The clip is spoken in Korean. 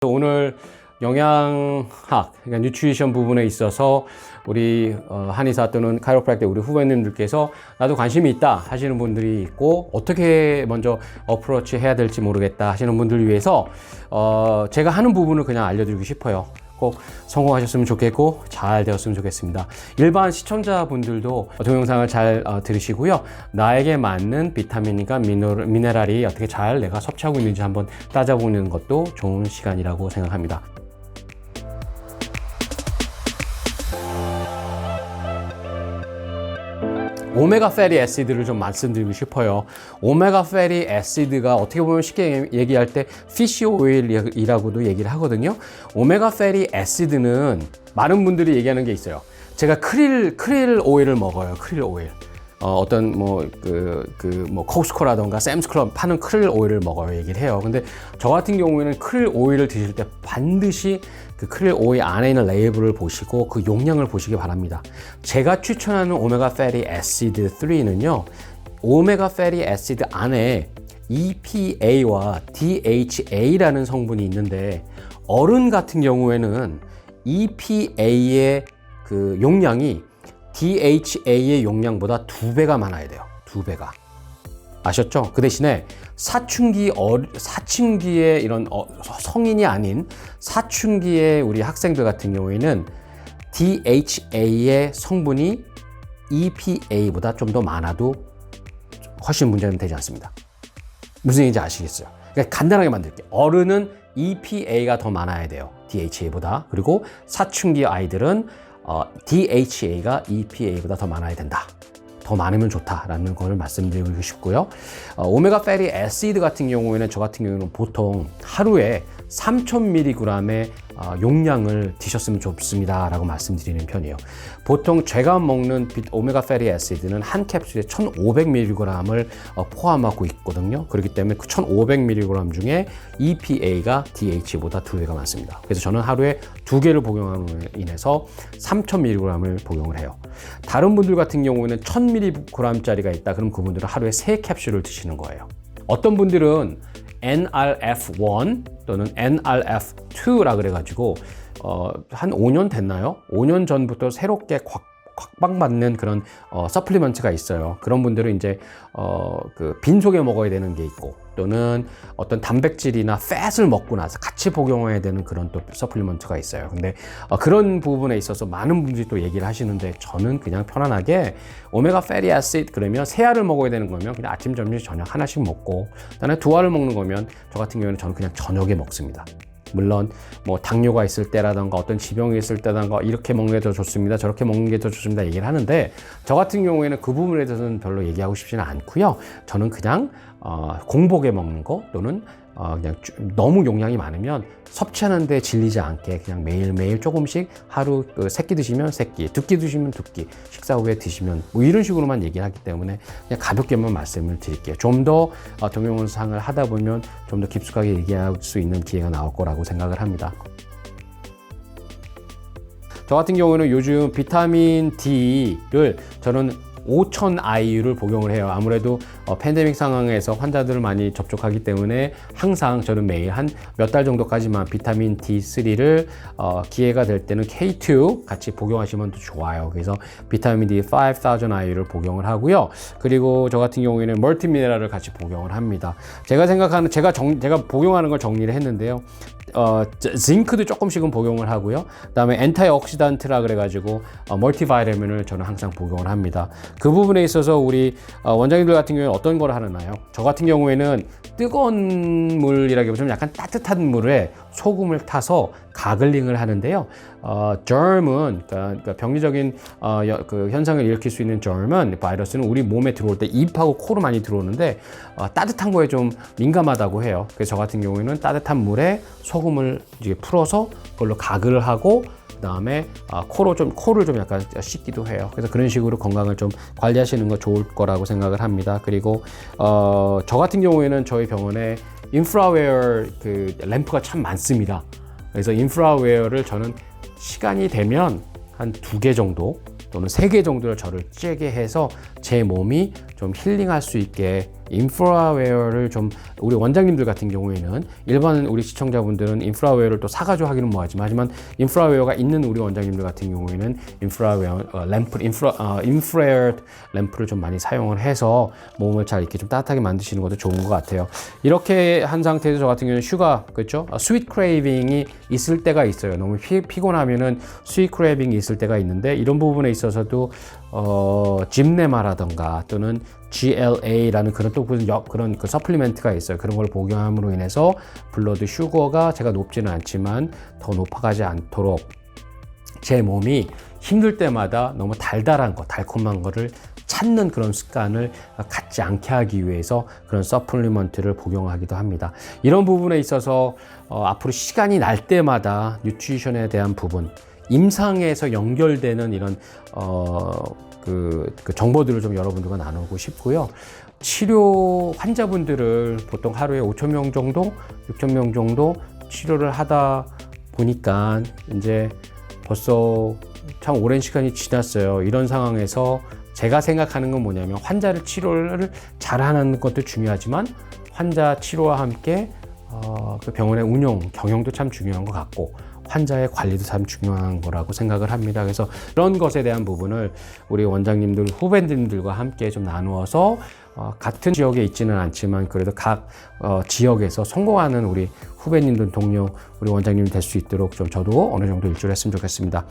오늘 영양학, 그러니까 뉴트리션 부분에 있어서 우리 한의사 또는 카이로프랙터 우리 후배님들께서 나도 관심이 있다 하시는 분들이 있고 어떻게 먼저 어프로치 해야 될지 모르겠다 하시는 분들을 위해서 제가 하는 부분을 그냥 알려드리고 싶어요. 꼭 성공하셨으면 좋겠고 잘 되었으면 좋겠습니다. 일반 시청자분들도 동영상을 잘 들으시고요. 나에게 맞는 비타민과 미네랄이 어떻게 잘 내가 섭취하고 있는지 한번 따져보는 것도 좋은 시간이라고 생각합니다. 오메가 패티 애시드를 좀 말씀드리고 싶어요. 오메가 패티 애시드가 어떻게 보면 쉽게 얘기할 때 피쉬 오일이라고도 얘기를 하거든요. 오메가 패티 애시드는 많은 분들이 얘기하는 게 있어요. 제가 크릴 오일을 먹어요. 크릴 오일. 어떤 코스코라던가 샘스클럽 파는 크릴 오일을 먹어요 얘기를 해요. 근데 저 같은 경우에는 크릴 오일을 드실 때 반드시 그 크릴 오일 안에 있는 레이블을 보시고 그 용량을 보시기 바랍니다. 제가 추천하는 오메가 패티 애시드 3는요, 오메가 패티 애시드 안에 EPA와 DHA라는 성분이 있는데, 어른 같은 경우에는 EPA의 그 용량이 DHA의 용량보다 2배가 많아야 돼요. 2배가. 아셨죠? 그 대신에 사춘기의 이런 성인이 아닌 사춘기의 우리 학생들 같은 경우에는 DHA의 성분이 EPA보다 좀 더 많아도 훨씬 문제는 되지 않습니다. 무슨 얘기인지 아시겠어요? 그러니까 간단하게 만들게요. 어른은 EPA가 더 많아야 돼요. DHA보다. 그리고 사춘기 아이들은 DHA가 EPA보다 더 많아야 된다. 더 많으면 좋다라는 걸 말씀드리고 싶고요. 오메가 패티 애시드 같은 경우에는 저 같은 경우는 보통 하루에 3000mg의 용량을 드셨으면 좋습니다 라고 말씀드리는 편이에요. 보통 제가 먹는 오메가 패티 애시드는 한 캡슐에 1500mg을 포함하고 있거든요. 그렇기 때문에 그 1500mg 중에 EPA가 DHA보다 2배가 많습니다. 그래서 저는 하루에 2개를 복용함으로 인해서 3000mg을 복용을 해요. 다른 분들 같은 경우에는 1000mg짜리가 있다. 그럼 그분들은 하루에 3캡슐을 드시는 거예요. 어떤 분들은 NRF1 또는 NRF2라 그래가지고 한 5년 됐나요? 5년 전부터 새롭게 곽방받는 그런 서플리먼트가 있어요. 그런 분들은 이제 그 빈속에 먹어야 되는 게 있고, 또는 어떤 단백질이나 팻을 먹고 나서 같이 복용해야 되는 그런 또 서플리먼트가 있어요. 근데 그런 부분에 있어서 많은 분들이 또 얘기를 하시는데, 저는 그냥 편안하게 오메가 패티 애시드 그러면 3알을 먹어야 되는 거면 그냥 아침, 점심, 저녁 하나씩 먹고, 그다음에 2알을 먹는 거면 저 같은 경우에는 저는 그냥 저녁에 먹습니다. 물론 뭐 당뇨가 있을 때라던가 어떤 지병이 있을 때라던가 이렇게 먹는 게 더 좋습니다, 저렇게 먹는 게 더 좋습니다 얘기를 하는데, 저 같은 경우에는 그 부분에 대해서는 별로 얘기하고 싶지는 않고요. 저는 그냥 공복에 먹는 거, 또는 그냥 너무 용량이 많으면 섭취하는데 질리지 않게 그냥 매일매일 조금씩 하루 3끼 드시면 3끼, 2끼 드시면 2끼, 식사 후에 드시면 뭐 이런 식으로만 얘기를 하기 때문에 그냥 가볍게만 말씀을 드릴게요. 좀 더 동영상을 하다 보면 좀 더 깊숙하게 얘기할 수 있는 기회가 나올 거라고 생각을 합니다. 저 같은 경우는 요즘 비타민 D를 저는 5000 IU를 복용을 해요. 아무래도 팬데믹 상황에서 환자들을 많이 접촉하기 때문에 항상 저는 매일 한 몇 달 정도까지만 비타민 D3를 기회가 될 때는 K2 같이 복용하시면 더 좋아요. 그래서 비타민 D 5000 IU를 복용을 하고요. 그리고 저 같은 경우에는 멀티미네랄을 같이 복용을 합니다. 제가 생각하는, 제가 복용하는 걸 정리를 했는데요. 징크도 조금씩은 복용을 하고요. 그다음에 엔타이옥시단트라 그래가지고 멀티바이타민을 저는 항상 복용을 합니다. 그 부분에 있어서 우리 원장님들 같은 경우에는 어떤 걸 하나요? 저 같은 경우에는 뜨거운 물이라기보다는 약간 따뜻한 물에 소금을 타서 가글링을 하는데요. germ은 그러니까 병리적인 그 현상을 일으킬 수 있는 germ은, 바이러스는 우리 몸에 들어올 때 입하고 코로 많이 들어오는데 따뜻한 거에 좀 민감하다고 해요. 그래서 저 같은 경우에는 따뜻한 물에 소금을 이제 풀어서 그걸로 가글을 하고, 그다음에 코를 좀 약간 씻기도 해요. 그래서 그런 식으로 건강을 좀 관리하시는 거 좋을 거라고 생각을 합니다. 그리고 저 같은 경우에는 저희 병원에 인프라웨어 그 램프가 참 많습니다. 그래서 인프라웨어를 저는 시간이 되면 한 2개 정도 또는 3개 정도를 저를 쬐게 해서 제 몸이 좀 힐링할 수 있게 인프라웨어를 좀 우리 원장님들 같은 경우에는 일반 우리 시청자분들은 인프라웨어를 또 사가지고 하기는 뭐하지만 하지만 인프라웨어가 있는 우리 원장님들 같은 경우에는 인프라웨어 인프라레드 램프를 좀 많이 사용을 해서 몸을 잘 이렇게 좀 따뜻하게 만드시는 것도 좋은 것 같아요. 이렇게 한 상태에서 저 같은 경우는 슈가 그렇죠? 스윗 크레이빙이 있을 때가 있어요. 너무 피곤하면은 스윗 크레이빙이 있을 때가 있는데 이런 부분에 있어서도 짐네마라던가 또는 GLA라는 그런 또 그런 그 서플리멘트가 있어요. 그런 걸 복용함으로 인해서 블러드 슈거가 제가 높지는 않지만 더 높아가지 않도록 제 몸이 힘들 때마다 너무 달달한 거, 달콤한 거를 찾는 그런 습관을 갖지 않게 하기 위해서 그런 서플리먼트를 복용하기도 합니다. 이런 부분에 있어서 앞으로 시간이 날 때마다 뉴트리션에 대한 부분, 임상에서 연결되는 이런 그 정보들을 좀 여러분들과 나누고 싶고요. 치료 환자분들을 보통 하루에 5,000명 정도, 6,000명 정도 치료를 하다 보니까 이제 벌써 참 오랜 시간이 지났어요. 이런 상황에서 제가 생각하는 건 뭐냐면 환자를 치료를 잘하는 것도 중요하지만 환자 치료와 함께 그 병원의 운영, 경영도 참 중요한 것 같고 환자의 관리도 참 중요한 거라고 생각을 합니다. 그래서 그런 것에 대한 부분을 우리 원장님들, 후배님들과 함께 좀 나누어서 같은 지역에 있지는 않지만 그래도 각 지역에서 성공하는 우리 후배님들, 동료, 우리 원장님이 될 수 있도록 좀 저도 어느 정도 일조를 했으면 좋겠습니다.